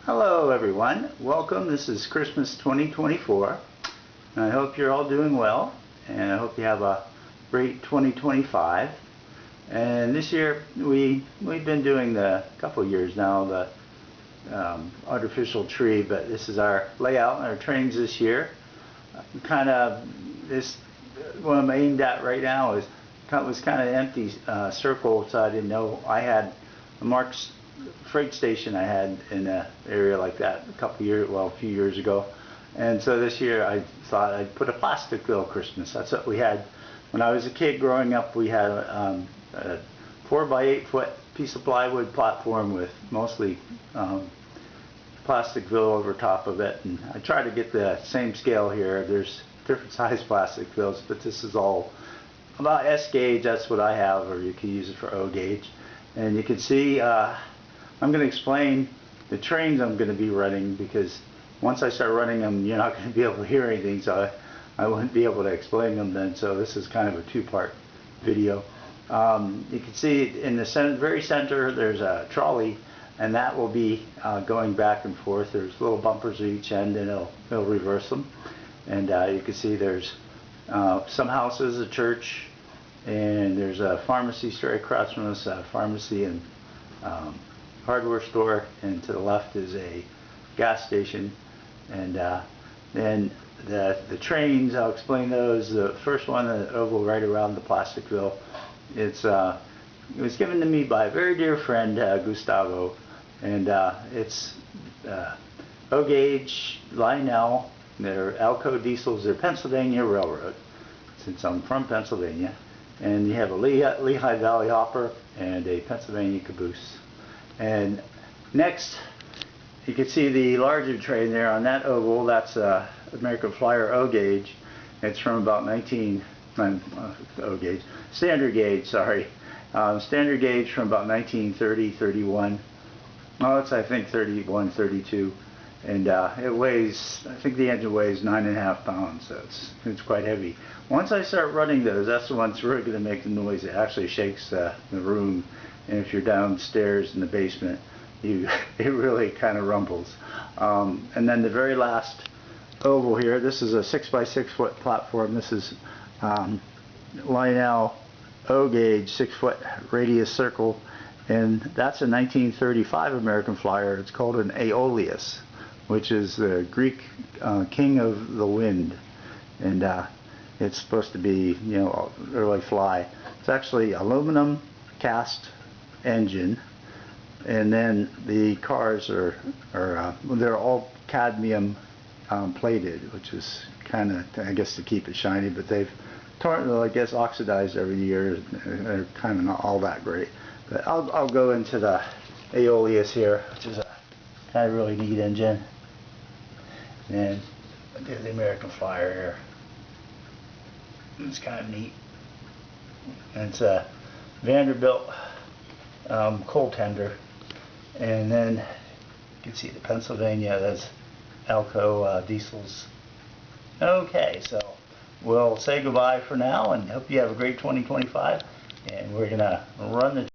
Hello everyone, welcome. This is Christmas 2024. I hope you're all doing well, and I hope you have a great 2025. And this year we've been doing a couple years now the artificial tree, but this is our layout and our trains this year. This what I'm aimed at right now was kind of empty circle, so I didn't know I had a Mark's freight station I had in an area like that a few years ago. And so this year I thought I'd put a Plasticville Christmas. That's what we had when I was a kid growing up. We had a 4 by 8 foot piece of plywood platform with mostly Plasticville over top of it, and I try to get the same scale here. There's different size Plasticvilles, but this is all about S gauge. That's what I have, or you can use it for O gauge. And you can see I'm going to explain the trains I'm going to be running, because once I start running them you're not going to be able to hear anything, so I wouldn't be able to explain them then. So this is kind of a two-part video. You can see in the very center there's a trolley, and that will be going back and forth. There's little bumpers at each end, and it'll reverse them. And you can see there's some houses, a church, and there's a pharmacy straight across from us, a pharmacy and hardware store, and to the left is a gas station. And then the trains, I'll explain those. The first one, the oval right around the Plasticville, it was given to me by a very dear friend, Gustavo, and it's O gauge Lionel. They're Alco diesels. They're Pennsylvania Railroad, since I'm from Pennsylvania. And you have a Lehigh Valley hopper and a Pennsylvania caboose. And next, you can see the larger train there on that oval. That's American Flyer O gauge. It's from about standard gauge, sorry. Standard gauge from about 1930, 31. Oh, it's I think 31, 32. And it weighs, I think the engine weighs 9.5 pounds, so it's quite heavy. Once I start running those, that's the one that's really going to make the noise. It actually shakes the room, and if you're downstairs in the basement, it really kind of rumbles. And then the very last oval here, this is a 6 by 6 foot platform. This is Lionel O gauge 6 foot radius circle, and that's a 1935 American Flyer. It's called an Aeolus, which is the Greek king of the wind, and it's supposed to be, you know, really fly. It's actually aluminum cast engine, and then the cars they're all cadmium plated, which is kind of, I guess, to keep it shiny, but they've I guess oxidized every year. They're kind of not all that great. But I'll go into the Aeolus here, which is a kind of really neat engine. And there's the American Flyer here. It's kind of neat. And it's a Vanderbilt coal tender. And then you can see the Pennsylvania, that's Alco diesels. Okay, so we'll say goodbye for now, and hope you have a great 2025. And we're going to run the